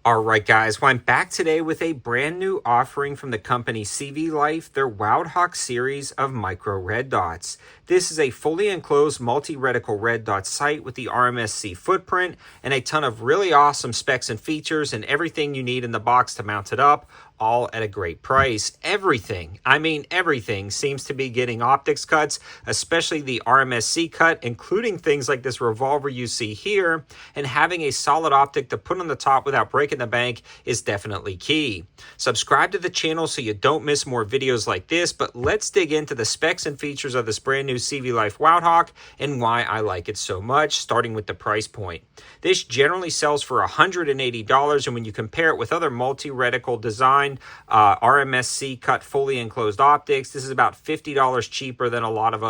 All right, guys. Well, I'm back today with a brand new offering from the company CVLIFE, their WildHawk series of micro red dots. This is a fully enclosed multi-reticle red dot sight with the RMSc footprint and a ton of really awesome specs and features and everything you need in the box to mount it up, all at a great price. Everything, I mean everything, seems to be getting optics cuts, especially the RMSc cut, including things like this revolver you see here, and having a solid optic to put on the top without breaking the bank is definitely key. Subscribe to the channel so you don't miss more videos like this, but let's dig into the specs and features of this brand new CVLIFE WildHawk and why I like it so much, starting with the price point. This generally sells for $180, and when you compare it with other multi-reticle design RMSc cut fully enclosed optics, this is about $50 cheaper than a lot of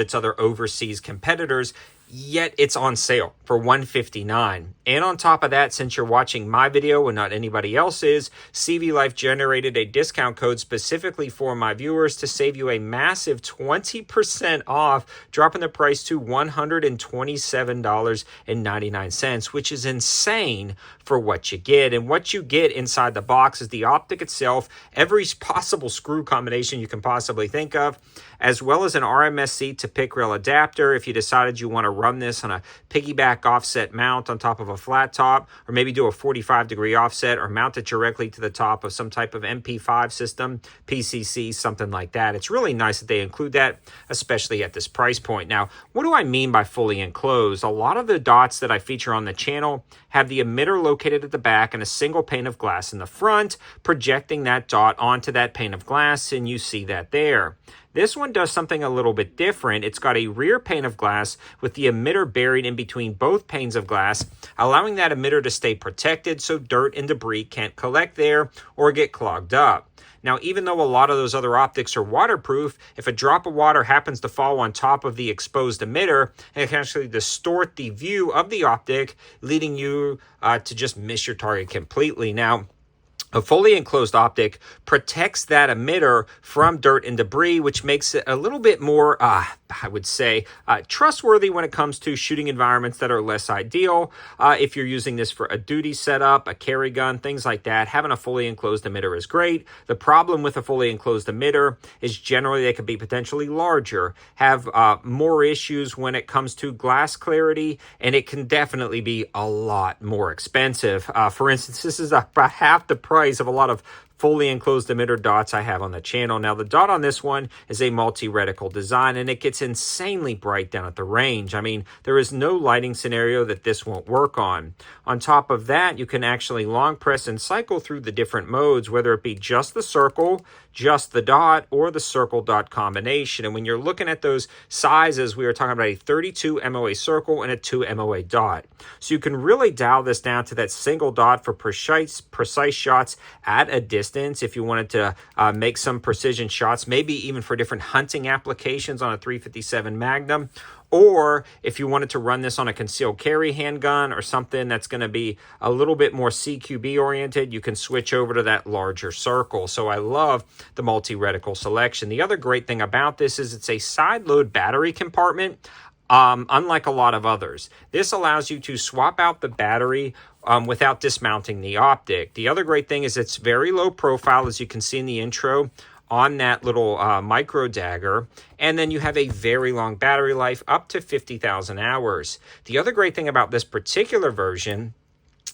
its other overseas competitors. Yet it's on sale for $159. And on top of that, since you're watching my video and not anybody else's, CVLife generated a discount code specifically for my viewers to save you a massive 20% off, dropping the price to $127.99, which is insane for what you get. And what you get inside the box is the optic itself, every possible screw combination you can possibly think of, as well as an RMSc to pick rail adapter if you decided you want to run this on a piggyback offset mount on top of a flat top, or maybe do a 45-degree offset or mount it directly to the top of some type of MP5 system, PCC, something like that. It's really nice that they include that, especially at this price point. Now, what do I mean by fully enclosed? A lot of the dots that I feature on the channel have the emitter located at the back and a single pane of glass in the front, projecting that dot onto that pane of glass, and you see that there. This one does something a little bit different. It's got a rear pane of glass with the emitter buried in between both panes of glass, allowing that emitter to stay protected so dirt and debris can't collect there or get clogged up. Now, even though a lot of those other optics are waterproof, if a drop of water happens to fall on top of the exposed emitter, it can actually distort the view of the optic, leading you to just miss your target completely. Now, a fully enclosed optic protects that emitter from dirt and debris, which makes it a little bit more, I would say, trustworthy when it comes to shooting environments that are less ideal. If you're using this for a duty setup, a carry gun, things like that, having a fully enclosed emitter is great. The problem with a fully enclosed emitter is generally they can be potentially larger, have more issues when it comes to glass clarity, and it can definitely be a lot more expensive. For instance, this is about half the price of a lot of fully enclosed emitter dots I have on the channel. Now, the dot on this one is a multi-reticle design, and it gets insanely bright down at the range. I mean, there is no lighting scenario that this won't work on. On top of that, you can actually long press and cycle through the different modes, whether it be just the circle, just the dot, or the circle dot combination. And when you're looking at those sizes, we are talking about a 32 MOA circle and a 2 MOA dot. So you can really dial this down to that single dot for precise shots at a distance. If you wanted to make some precision shots, maybe even for different hunting applications on a 357 Magnum, or if you wanted to run this on a concealed carry handgun or something that's going to be a little bit more CQB oriented, you can switch over to that larger circle. So I love the multi-reticle selection. The other great thing about this is it's a side load battery compartment. Unlike a lot of others, this allows you to swap out the battery without dismounting the optic. The other great thing is it's very low profile, as you can see in the intro, on that little micro dagger, and then you have a very long battery life, up to 50,000 hours. The other great thing about this particular version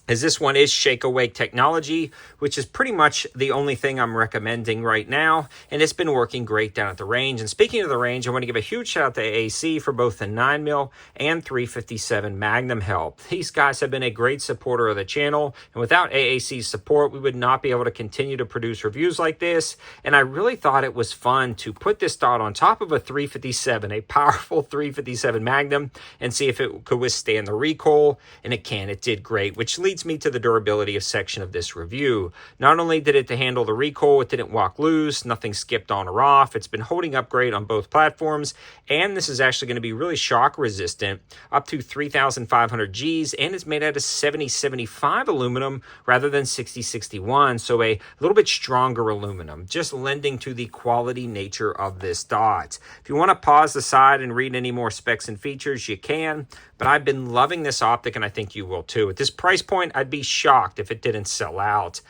is this one is shake-awake technology, which is pretty much the only thing I'm recommending right now, and it's been working great down at the range. And speaking of the range, I want to give a huge shout out to AAC for both the 9mm and 357 Magnum help. These guys have been a great supporter of the channel, and without AAC's support, we would not be able to continue to produce reviews like this. And I really thought it was fun to put this dot on top of a 357, a powerful 357 Magnum, and see if it could withstand the recoil, and it can. It did great, which leads me to the durability section of this review. Not only did it handle the recoil, it didn't walk loose, nothing skipped on or off. It's been holding up great on both platforms, and this is actually going to be really shock resistant, up to 3,500 Gs, and it's made out of 7075 aluminum rather than 6061, so a little bit stronger aluminum, just lending to the quality nature of this dot. If you want to pause the side and read any more specs and features, you can, but I've been loving this optic, and I think you will too. At this price point, point, I'd be shocked if it didn't sell out.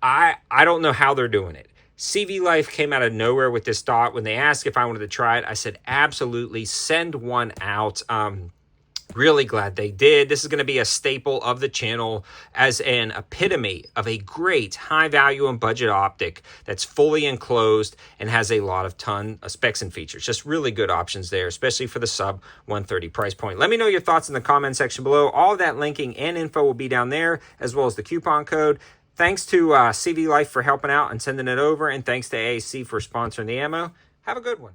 I don't know how they're doing it. CVLIFE came out of nowhere with this dot. When they asked if I wanted to try it, I said, absolutely, send one out. Really glad they did. This is going to be a staple of the channel as an epitome of a great high value and budget optic that's fully enclosed and has a lot of ton of specs and features. Just really good options there, especially for the sub 130 price point. Let me know your thoughts in the comment section below. All of that linking and info will be down there, as well as the coupon code. Thanks to CVLIFE for helping out and sending it over, and thanks to AAC for sponsoring the ammo. Have a good one.